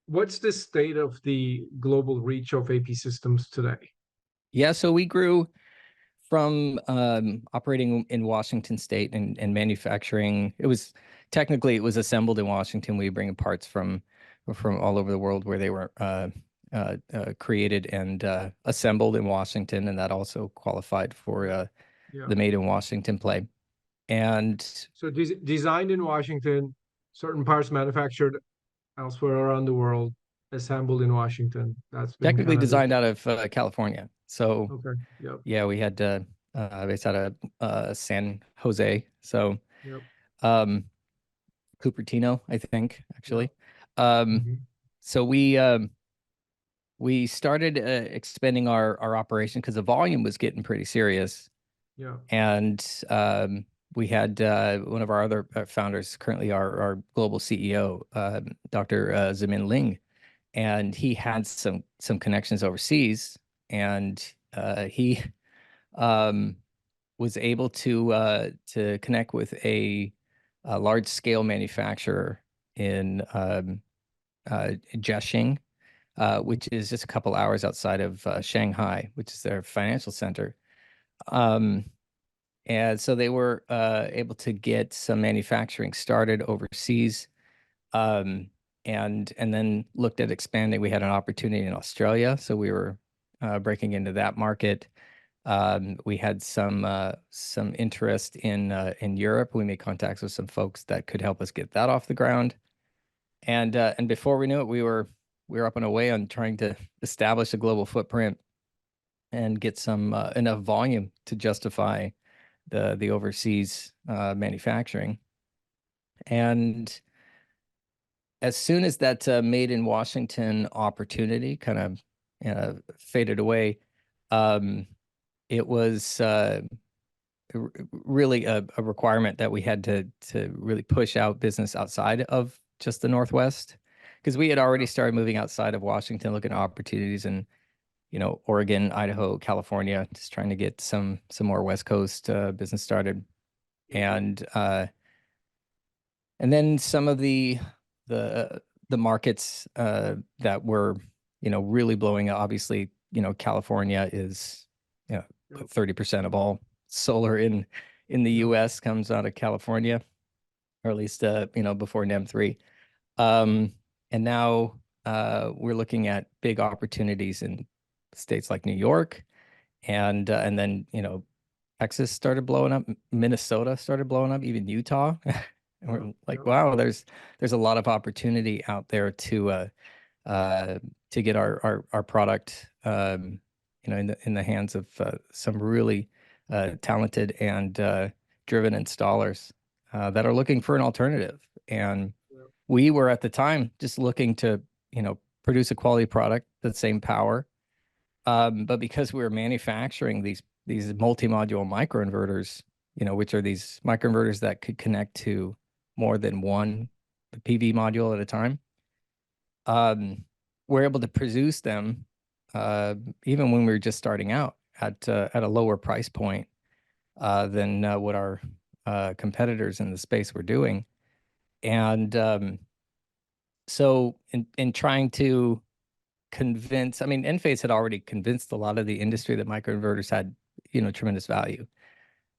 what's the state of the global reach of APsystems today? Yeah, so we grew from operating in Washington State and manufacturing. It was assembled in Washington. We bring parts from all over the world where they were created and assembled in Washington, and that also qualified for Yeah. the Made in Washington play. And So designed in Washington, certain parts manufactured elsewhere around the world, assembled in Washington. That's been technically kind of the designed out of California. So okay. Yep. yeah, we had based out of San Jose. So Yep. um, Cupertino, I think, Yep. actually. Um, Hmm. so we started expanding our operation because the volume was getting pretty serious, Yeah. and we had one of our other founders, currently our global CEO, Dr. Zemin Ling, and he had some connections overseas, and he um, was able to connect with a large scale manufacturer in Jiaxing, which is just a couple hours outside of Shanghai, which is their financial center. Um, and so they were able to get some manufacturing started overseas, um, and then looked at expanding. We had an opportunity in Australia, so we were breaking into that market. We had some interest in Europe. We made contacts with some folks that could help us get that off the ground. And before we knew it, we were up and away on trying to establish a global footprint and get some enough volume to justify the overseas manufacturing. And as soon as that made in Washington opportunity kind of faded away, um, it was really a requirement that we had to really push out business outside of just the Northwest, because we had already started moving outside of Washington, looking at opportunities in, Oregon, Idaho, California, just trying to get some more West Coast business started. Yeah. And then some of the the markets that were, really blowing up. Obviously, California is, you know, Yep. 30% of all solar in the Yep. US comes out of California, or at least before NEM 3. Um, and now we're looking at big opportunities in states like New York, and then, Texas started blowing up, Minnesota started blowing up, even Utah. And Yep. we're like, Yep. wow, there's a lot of opportunity out there uh to get our product in the hands of some really talented and driven installers that are looking for an alternative. And Yep. we were at the time just looking to, produce a quality product, the same power. But because we were manufacturing these multi-module microinverters, which are these microinverters that could connect to more than one PV module at a time, um, we're able to produce them even when we were just starting out at a lower price point than what our competitors in the space were doing. And so in trying to convince, I mean, Enphase had already convinced a lot of the industry that microinverters had, tremendous value,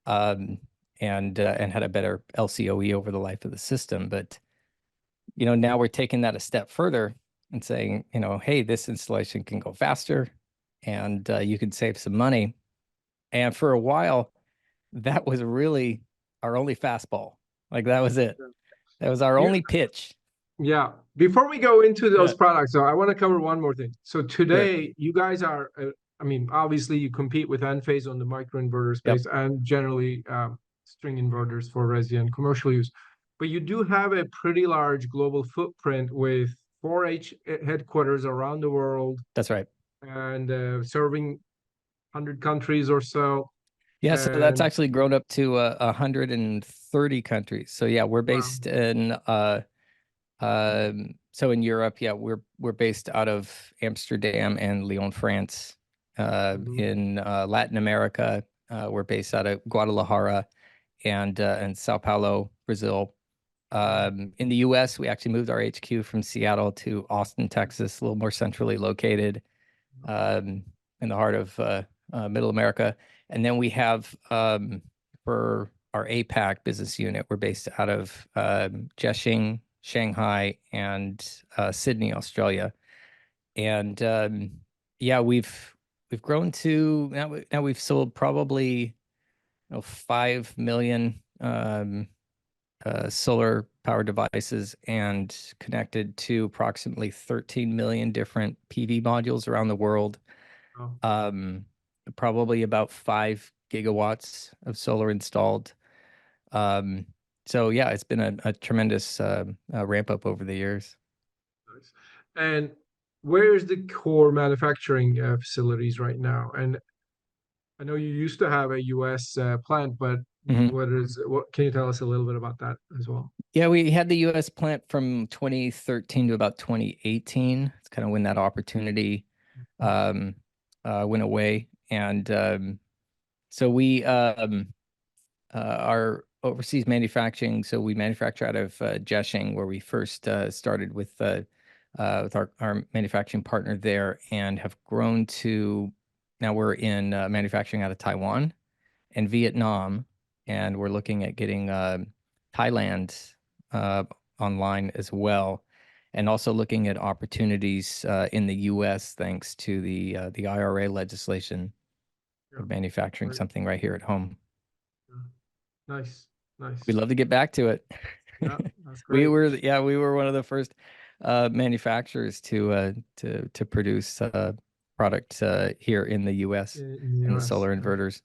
um, and had a better LCOE over the life of the system. But, now we're taking that a step further and saying, hey, this installation can go faster, and you can save some money. And for a while, that was really our only fastball. Like that was it. That was our You, only pitch. yeah. Before we go into those Yeah, products, though, I want to cover one more thing. So sure. today, you guys are, I mean, obviously you compete with Enphase on the microinverter Yep. space and generally string inverters for resident commercial use. But you do have a pretty large global footprint with 4H headquarters around the world That's right. and serving 100 countries or so. Yeah, so that's And actually grown up to 130 countries. So yeah, we're wow. based in so in Europe, yeah, we're based out of Amsterdam and Lyon, France. Mhm. In Latin America, we're based out of Guadalajara and Sao Paulo, Brazil. Wow. In the US, we actually moved our HQ from Seattle to Austin, Texas, a little more centrally located, um, in the heart of Middle America. And then we have, for our APAC business unit, we're based out of Jiaxing, Shanghai, and Sydney, Australia. And yeah, we've grown to now we've sold probably 5 million solar power devices and connected to approximately 13 million different PV modules around the world. Wow. Um, Probably about 5 gigawatts of solar installed. Um, so yeah, it's been a tremendous ramp up over the years. Nice. And where's the core manufacturing facilities right now? And I know you used to have a US plant, but Mhm. what can you tell us a little bit about that as well? Yeah, we had the US plant from 2013 to about 2018. It's kind of when that opportunity um, went away. And so we our overseas manufacturing. So we manufacture out of Jiaxing, where we first started with our manufacturing partner there, and have grown to now we're in manufacturing out of Taiwan and Vietnam, and we're looking at getting Thailand uh, online as well, and also looking at opportunities in the U.S. thanks to the IRA legislation Yeah. of manufacturing Right. something right here at home. Yeah. Nice. We'd Nice. love to get back to it. Yeah, that's We great. were, yeah, we were one of the first manufacturers to produce product here in the U.S. In the in the US. solar Yeah. inverters.